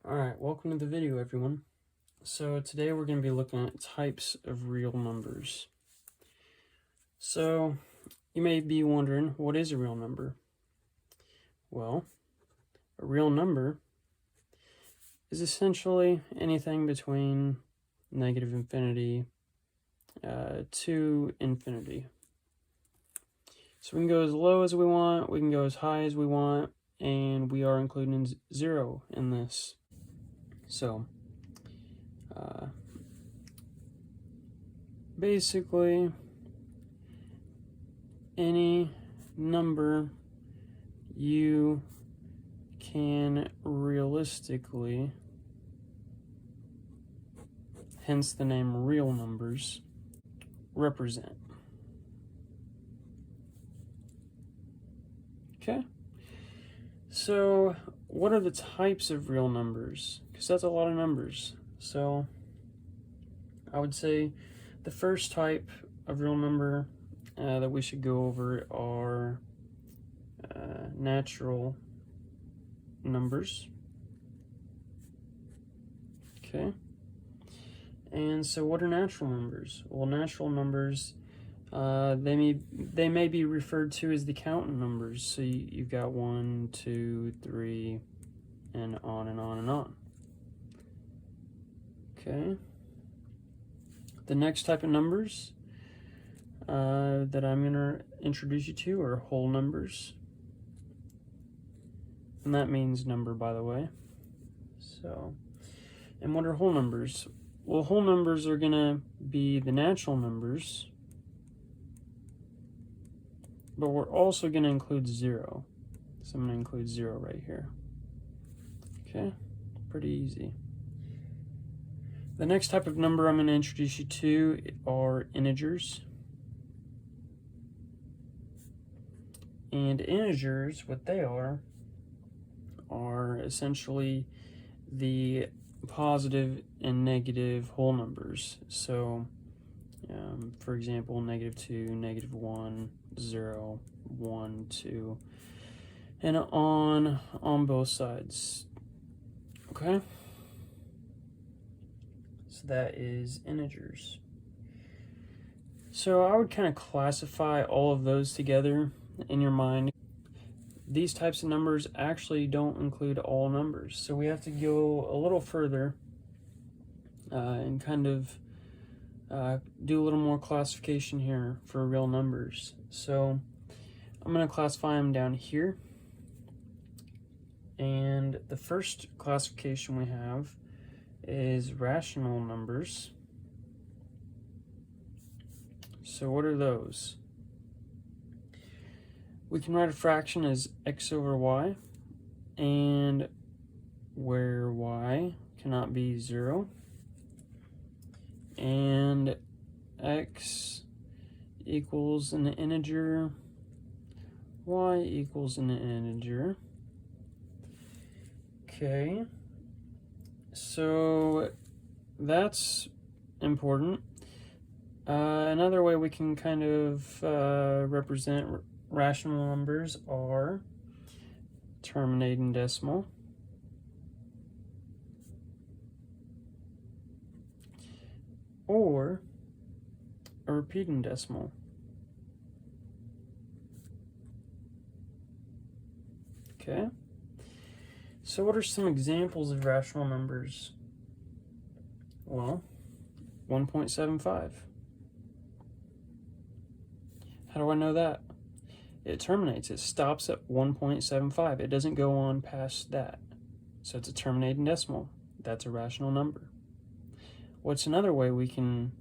Alright, welcome to the video, everyone. So today we're going to be looking at types of real numbers. So you may be wondering, what is a real number? Well, a real number is essentially anything between negative infinity to infinity. So we can go as low as we want, we can go as high as we want, and we are including 0 in this. So, basically, any number you can realistically, hence the name real numbers, represent. Okay? So, what are the types of real numbers? Because that's a lot of numbers. So, I would say the first type of real number that we should go over are natural numbers. Okay. And so what are natural numbers? Well, natural numbers, they may be referred to as the counting numbers. So you've got 1, 2, 3, and on and on and on. Okay. The next type of numbers that I'm going to introduce you to are whole numbers. And that means number, by the way. So, and what are whole numbers? Well, whole numbers are going to be the natural numbers, but we're also going to include 0. So I'm going to include 0 right here. Okay, pretty easy. The next type of number I'm going to introduce you to are integers. And integers, what they are essentially the positive and negative whole numbers. So, for example, -2, -1, 0, 1, 2, and on both sides. Okay? So that is integers. So I would kind of classify all of those together in your mind. These types of numbers actually don't include all numbers. So we have to go a little further and kind of do a little more classification here for real numbers. So I'm going to classify them down here. And the first classification we have is rational numbers. So what are those? We can write a fraction as x over y, and where y cannot be 0, and x equals an integer, y equals an integer. Okay, so that's important. Another way we can kind of represent rational numbers are terminating decimal, or a repeating decimal. Okay, so what are some examples of rational numbers? Well, 1.75. How do I know that? It terminates, it stops at 1.75. It doesn't go on past that. So it's a terminating decimal. That's a rational number. What's another way we can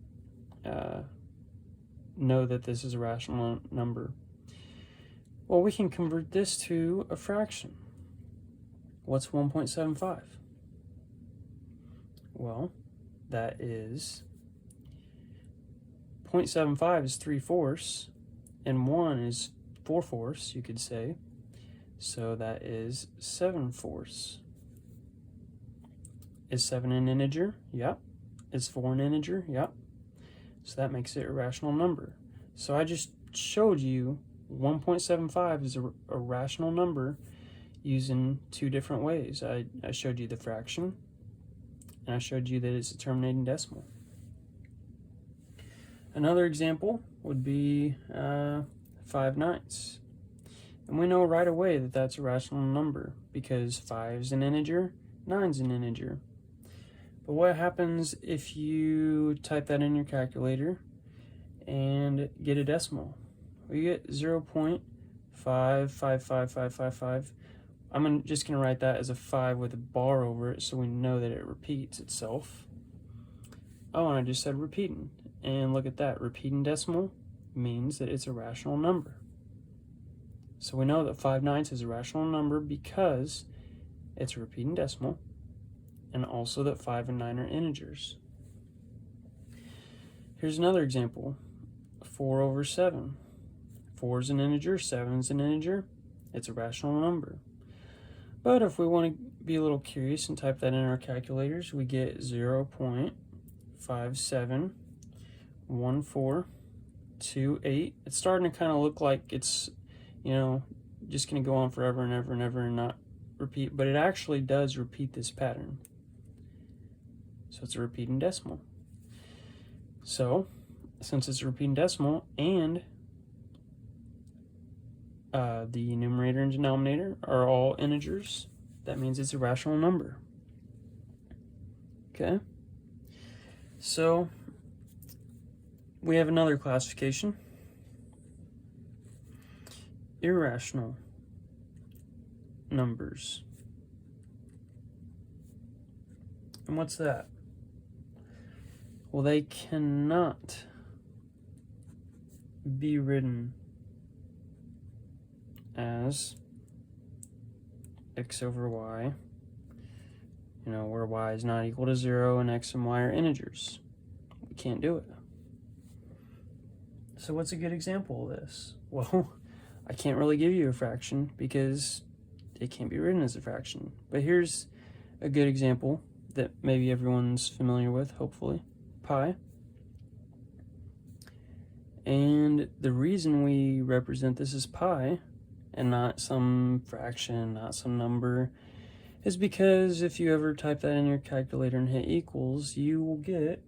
know that this is a rational number? Well, we can convert this to a fraction. What's 1.75? Well, that is 0.75 is 3/4, and 1 is 4/4, you could say. So that is 7/4. Is 7 an integer? Yep. Is 4 an integer? Yep. So that makes it a rational number. So I just showed you 1.75 is a rational number using two different ways. I showed you the fraction, and I showed you that it's a terminating decimal. Another example would be 5/9. And we know right away that that's a rational number because 5 is an integer, 9 is an integer. But what happens if you type that in your calculator and get a decimal? We get 0.555555. I'm just going to write that as a 5 with a bar over it so we know that it repeats itself. Oh, and I just said repeating. And look at that. Repeating decimal means that it's a rational number. So we know that 5/9 is a rational number because it's a repeating decimal, and also that 5 and 9 are integers. Here's another example. 4/7. 4 is an integer, 7 is an integer. It's a rational number. But if we want to be a little curious and type that in our calculators, we get 0.571428. It's starting to kind of look like it's, just going to go on forever and ever and ever and not repeat, but it actually does repeat this pattern. So it's a repeating decimal. So since it's a repeating decimal and the numerator and denominator are all integers, that means it's a rational number. Okay? So we have another classification. Irrational numbers. And what's that? Well, they cannot be written as x over y, where y is not equal to 0 and x and y are integers. We can't do it. So what's a good example of this? Well, I can't really give you a fraction because it can't be written as a fraction. But here's a good example that maybe everyone's familiar with, hopefully. Pi. And the reason we represent this as pi and not some fraction, not some number, is because if you ever type that in your calculator and hit equals, you will get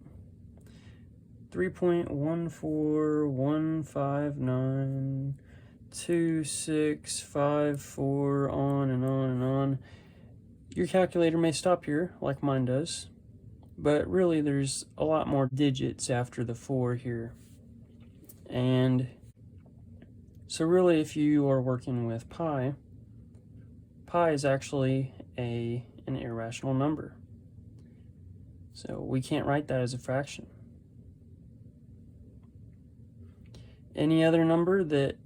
3.141592654, on and on and on. Your calculator may stop here, like mine does, but really there's a lot more digits after the 4 here. And so really, if you are working with pi is actually an irrational number. So we can't write that as a fraction. Any other number that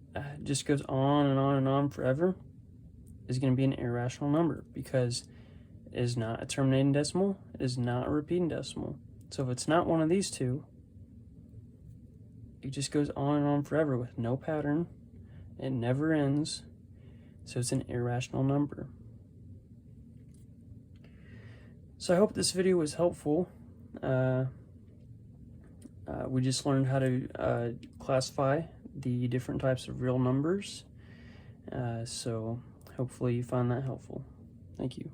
just goes on and on and on forever is going to be an irrational number because it is not a terminating decimal, it is not a repeating decimal. So if it's not one of these two, it just goes on and on forever with no pattern. It never ends, so it's an irrational number. So I hope this video was helpful. We just learned how to classify the different types of real numbers. So hopefully you find that helpful. Thank you.